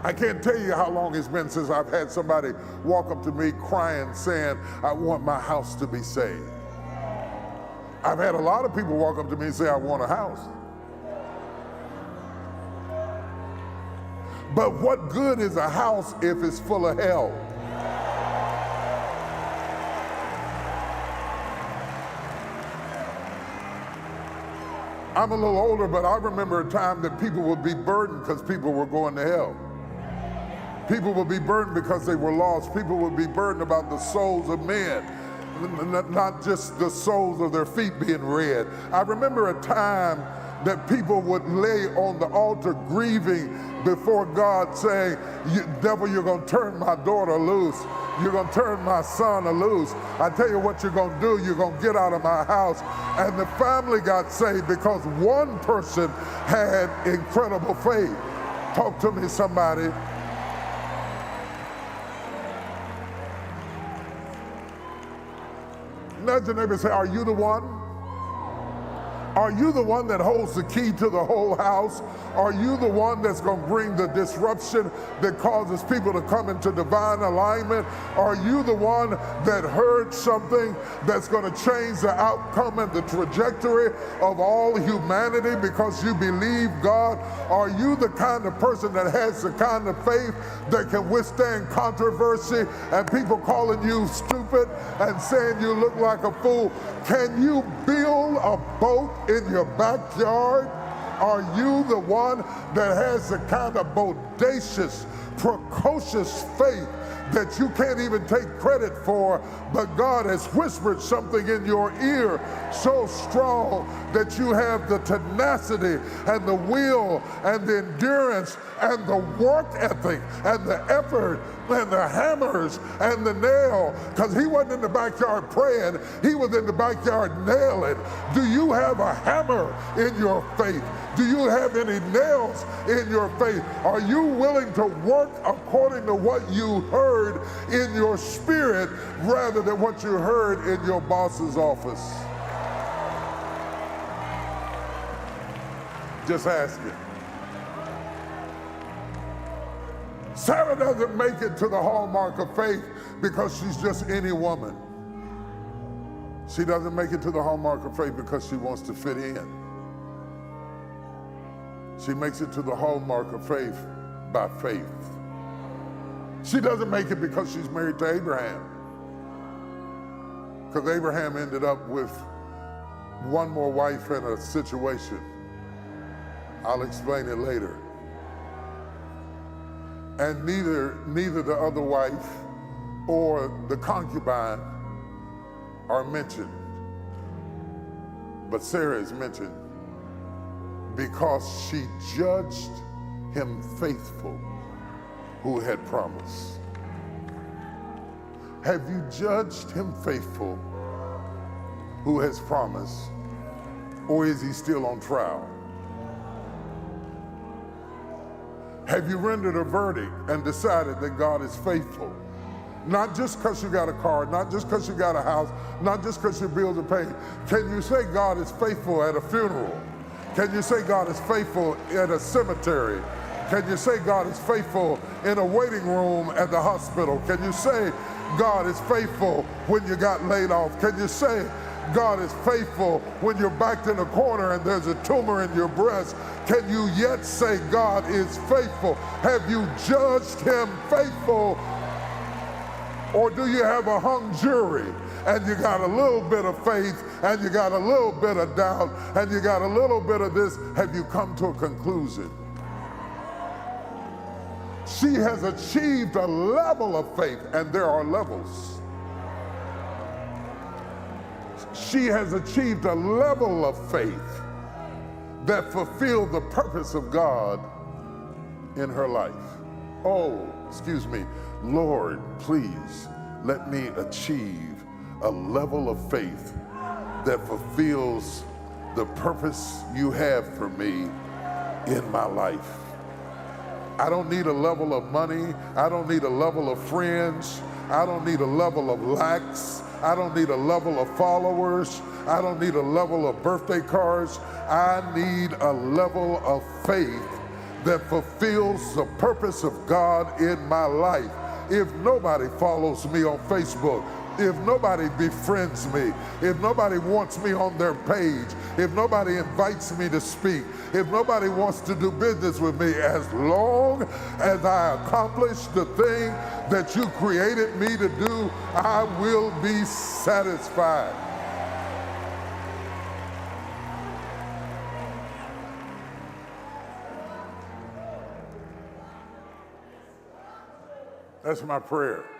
I can't tell you how long it's been since I've had somebody walk up to me crying, saying, I want my house to be saved. I've had a lot of people walk up to me and say, I want a house. But what good is a house if it's full of hell? I'm a little older, but I remember a time that people would be burdened because people were going to hell. People would be burdened because they were lost. People would be burdened about the souls of men, not just the soles of their feet being red. I remember a time that people would lay on the altar grieving before God, saying, devil, you're going to turn my daughter loose. You're going to turn my son loose. I tell you what you're going to do. You're going to get out of my house. And the family got saved because one person had incredible faith. Talk to me, somebody. Nudge your neighbor and say, are you the one? Are you the one that holds the key to the whole house? Are you the one that's going to bring the disruption that causes people to come into divine alignment? Are you the one that heard something that's going to change the outcome and the trajectory of all humanity because you believe God? Are you the kind of person that has the kind of faith that can withstand controversy and people calling you stupid and saying you look like a fool? Can you build a boat in your backyard? Are you the one that has the kind of bodacious, precocious faith that you can't even take credit for, but God has whispered something in your ear so strong that you have the tenacity and the will and the endurance and the work ethic and the effort and the hammers and the nail, because he wasn't in the backyard praying, he was in the backyard nailing. Do you have a hammer in your faith? Do you have any nails in your faith? Are you willing to work according to what you heard in your spirit rather than what you heard in your boss's office? Just ask it. Sarah doesn't make it to the hallmark of faith because she's just any woman. She doesn't make it to the hallmark of faith because she wants to fit in. She makes it to the hallmark of faith by faith. She doesn't make it because she's married to Abraham. Because Abraham ended up with one more wife and a situation. I'll explain it later. And neither the other wife or the concubine are mentioned. But Sarah is mentioned because she judged him faithful who had promised. Have you judged him faithful who has promised, or is he still on trial? Have you rendered a verdict and decided that God is faithful? Not just because you got a car, not just because you got a house, not just because your bills are paid. Can you say God is faithful at a funeral? Can you say God is faithful at a cemetery? Can you say God is faithful in a waiting room at the hospital? Can you say God is faithful when you got laid off? Can you say God is faithful when you're backed in a corner and there's a tumor in your breast? Can you yet say God is faithful? Have you judged him faithful? Or do you have a hung jury and you got a little bit of faith and you got a little bit of doubt and you got a little bit of this? Have you come to a conclusion? She has achieved a level of faith, and there are levels. She has achieved a level of faith that fulfilled the purpose of God in her life. Oh, excuse me, Lord, please let me achieve a level of faith that fulfills the purpose you have for me in my life. I don't need a level of money. I don't need a level of friends. I don't need a level of likes. I don't need a level of followers. I don't need a level of birthday cards. I need a level of faith that fulfills the purpose of God in my life. If nobody follows me on Facebook, if nobody befriends me, if nobody wants me on their page, if nobody invites me to speak, if nobody wants to do business with me, as long as I accomplish the thing that you created me to do, I will be satisfied. That's my prayer.